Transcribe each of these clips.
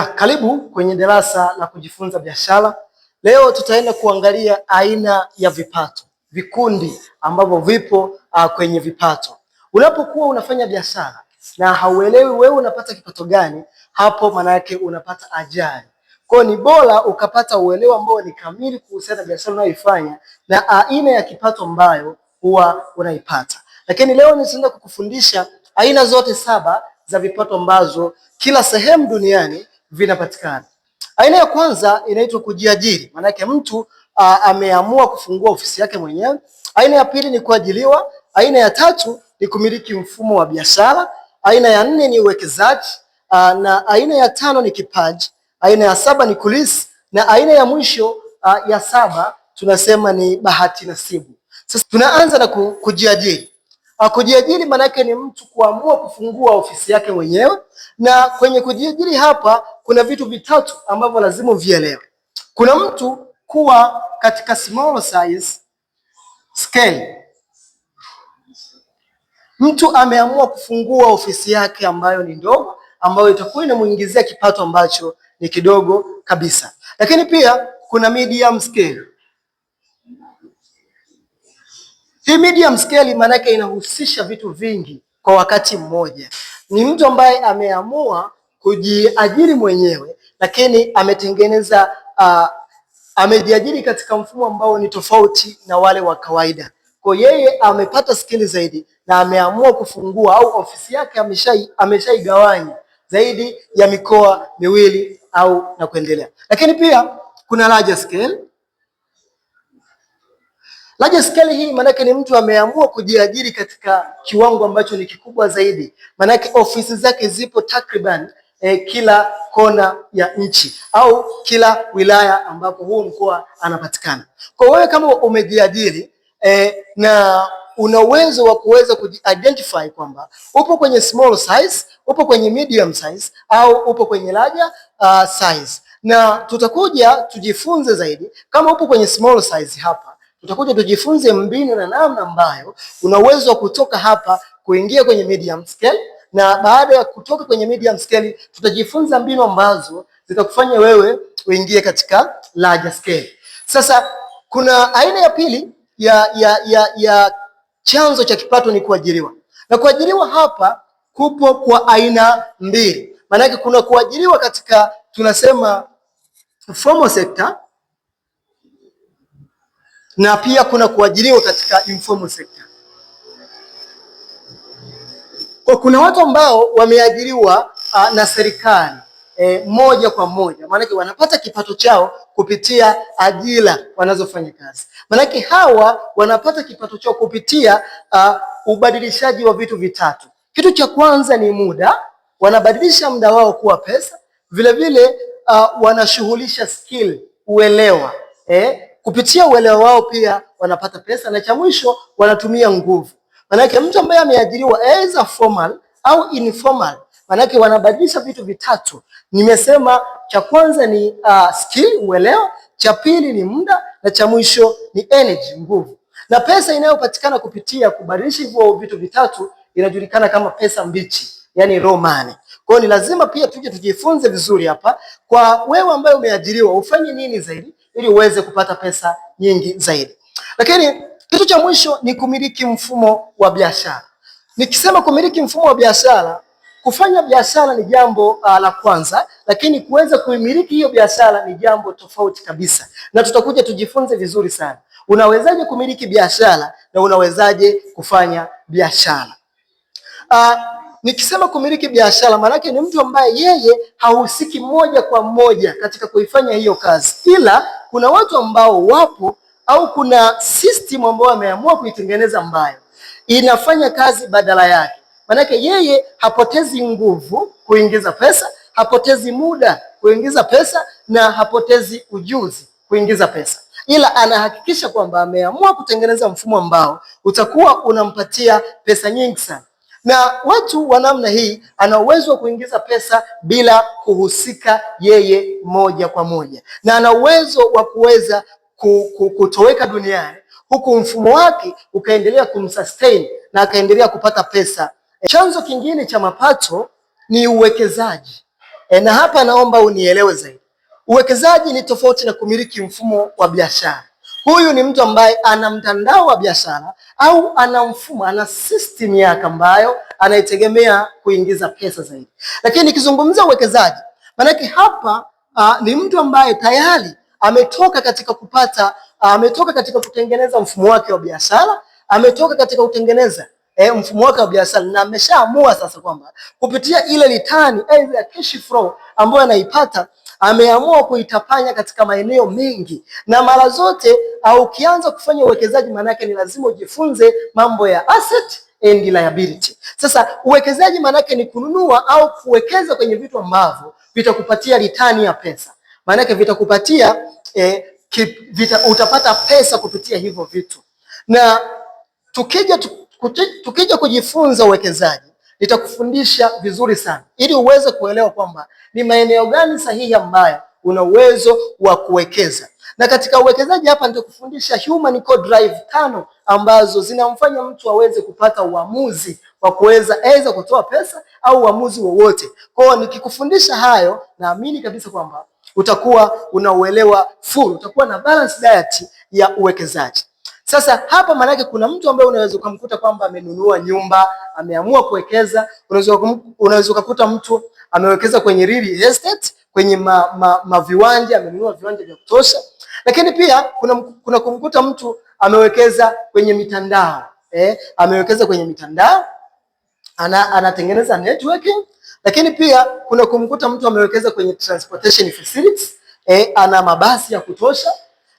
Karibu kwenye darasa la kujifunza biashara. Leo tutaenda kuangalia aina ya vipato, vikundi ambavyo vipo kwenye vipato. Unapokuwa unafanya biashara na hauelewi wewe unapata kipato gani, hapo maana yake unapata ajali. Kwa hiyo ni bora ukapata uelewa ambao ni kamili kuhusiana na biashara unayoifanya na aina ya kipato ambayo huwa unaipata. Lakini leo nitaenda kukufundisha aina zote 7 za vipato ambazo kila sehemu duniani vinapatikana. Aina ya kwanza inaitwa kujiajiri. Maana yake mtu ameamua kufungua ofisi yake mwenyewe. Aina ya pili ni kuajiriwa. Aina ya tatu ni kumiliki mfumo wa biashara. Aina ya 4 ni uwekezaji. Na aina ya 5 ni kipaji. Aina ya 7 ni kulisi, na aina ya mwisho ya 7 tunasema ni bahati nasibu. Sasa tunaanza na kujiajiri. Kujiajiri maana yake ni mtu kuamua kufungua ofisi yake mwenyewe, na kwenye kujiajiri hapa kuna vitu vitatu ambavyo lazima uvielewe. Kuna mtu kuwa katika small size scale. Mtu ameamua kufungua ofisi yake ambayo ni ndogo, ambayo itakuwa inamuingizia kipato ambacho ni kidogo kabisa. Lakini pia kuna medium scale. Hii medium scale maana yake inahusisha vitu vingi kwa wakati mmoja. Ni mtu ambaye ameamua kujiajiri mwenyewe, lakini ametengeneza amejiajiri katika mfumo ambao ni tofauti na wale wa kawaida. Kwa yeye amepata skili zaidi na ameamua kufungua au ofisi yake ameshaigawanya zaidi ya mikoa miwili au na kuendelea. Lakini pia kuna larger scale. Larger scale hii maana yake ni mtu ameamua kujiajiri katika kiwango ambacho ni kikubwa zaidi. Maana yake ofisi zake zipo takriban kila kona ya nchi au kila wilaya ambapo huo mkoa anapatikana. Kwa wewe kama umejiajiri na una uwezo wa kuweza kujiidentify kwamba upo kwenye small size, upo kwenye medium size au upo kwenye larger size. Na tutakuja tujifunze zaidi kama upo kwenye small size hapa. Tutakuja tujifunze mbinu na namna ambayo una uwezo wa kutoka hapa kuingia kwenye medium scale, na baada ya kutoka kwenye medium scale tutajifunza mbinu ambazo zitakufanya wewe uingie katika larger scale. Sasa kuna aina ya pili ya chanzo cha kipato ni kuajiriwa. Na kuajiriwa hapa kupo kwa aina mbili. Maana yake kuna kuajiriwa katika tunasema formal sector, na pia kuna kuajiriwa katika informal sector. Kwa kuna watu ambao wameajiriwa na serikali moja kwa moja, maana yake wanapata kipato chao kupitia ajira wanazofanya kazi. Maana yake hawa wanapata kipato chao kupitia ubadilishaji wa vitu vitatu. Kitu cha kwanza ni muda, wanabadilisha muda wao kuwa pesa. Vile vile wanashughulisha skill, uelewa. Kupitia uelewa wao pia wanapata pesa, na cha mwisho wanatumia nguvu. Maanake mtu ambaye ameajiriwa either formal au informal, maanake wanabadilisha vitu vitatu. Nimesema cha kwanza ni skill, uelewa, cha pili ni muda, na cha mwisho ni energy, nguvu. Na pesa inayopatikana kupitia kubadilisha hivyo vitu vitatu inajulikana kama pesa mbichi, yani raw money. Kwa hiyo ni lazima pia tuje tujifunze vizuri hapa, kwa wewe ambaye umeajiriwa ufanye nini zaidi ili uweze kupata pesa nyingi zaidi. Lakini kitu cha mwisho ni kumiliki mfumo wa biashara. Nikisema kumiliki mfumo wa biashara, kufanya biashara ni jambo la kwanza, lakini kuweza kuimiliki hiyo biashara ni jambo tofauti kabisa. Na tutakuja tujifunze vizuri sana. Unawezaje kumiliki biashara na unawezaje kufanya biashara? Nikisema kumiliki biashara maana yake ni mtu ambaye yeye hahusiki moja kwa moja katika kuifanya hiyo kazi, ila kuna watu ambao wapo au kuna system ambayo ameamua kuitengeneza ambayo inafanya kazi badala yake. Maana yake yeye hapotezi nguvu kuingiza pesa, hapotezi muda kuingiza pesa, na hapotezi ujuzi kuingiza pesa, ila anahakikisha kwamba ameamua kutengeneza mfumo ambao utakuwa unampatia pesa nyingi sana. Na watu wa namna hii ana uwezo wa kuingiza pesa bila kuhusika yeye moja kwa moja, na ana uwezo wa kuweza kutoweka duniani huku mfumo wake ukaendelea kumsustain na akaendelea kupata pesa. Chanzo kingine cha mapato ni uwekezaji. Na hapa naomba unielewe zaidi. Uwekezaji ni tofauti na kumiliki mfumo wa biashara. Huyu ni mtu ambaye ana mtandao wa biashara au ana mfumo, ana system yake ambayo anaitegemea kuingiza pesa zaidi. Lakini nikizungumzia uwekezaji, maanake hapa ni mtu ambaye tayari ametoka katika kutengeneza mfumo wake wa biashara, ametoka katika kutengeneza mfumo wake wa biashara na ameshaamua sasa kwamba kupitia ile return ya cash flow ambayo anaipata ameamua kuitapanya katika maeneo mengi. Na mara zote ukianza kufanya uwekezaji, maana yake ni lazima ujifunze mambo ya asset and liability. Sasa uwekezaji maana yake ni kununua au kuwekeza kwenye vitu ambavyo vitakupatia return ya pesa. Maana yake vitakupatia utapata pesa kupitia hivyo vitu. Na tukija kujifunza uwekezaji, nitakufundisha vizuri sana ili uweze kuelewa kwamba ni maeneo gani sahihi ambayo una uwezo wa kuwekeza. Na katika uwekezaji hapa nitakufundisha human core drive 5 ambazo zinamfanya mtu aweze kupata uamuzi wa kuweza kutoa pesa au uamuzi wowote. Kwa hiyo nikikufundisha hayo, naamini kabisa kwamba utakuwa unauelewa full, utakuwa na balance diet ya uwekezaji. Sasa hapa maana yake kuna mtu ambaye unaweza kumkuta kwamba amenunua nyumba, ameamua kuwekeza. Unaweza kukuta mtu amewekeza kwenye real estate, kwenye viwanja, amenunua viwanja vya kutosha. Lakini pia kuna kumkuta mtu amewekeza kwenye mitandao. Amewekeza kwenye mitandao, anatengeneza networking. Lakini pia kuna kumkuta mtu amewekeza kwenye transportation facilities, ana mabasi ya kutosha.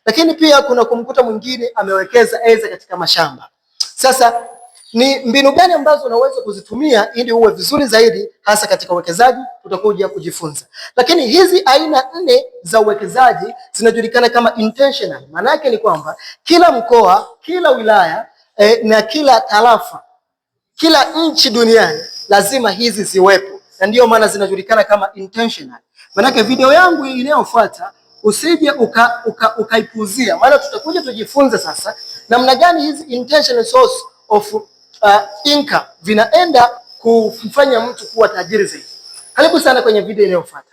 Lakini pia kuna kumkuta mwingine amewekeza katika mashamba. Sasa ni mbinu gani ambazo unaweza kuzitumia ili uwe vizuri zaidi hasa katika uwekezaji, tutakuja kujifunza. Lakini hizi aina 4 za uwekezaji zinajulikana kama intentional. Maana yake ni kwamba kila mkoa, kila wilaya na kila tarafa, kila nchi duniani lazima hizi ziwepo. Na ndio maana zinajulikana kama intentional. Maana yake video yangu inayofuata usije ukaipuzia, maana tutakuja tujifunze sasa namna gani hizi intentional source of income vinaenda kumfanya mtu kuwa tajiri zaidi. Karibu sana kwenye video inayofuata.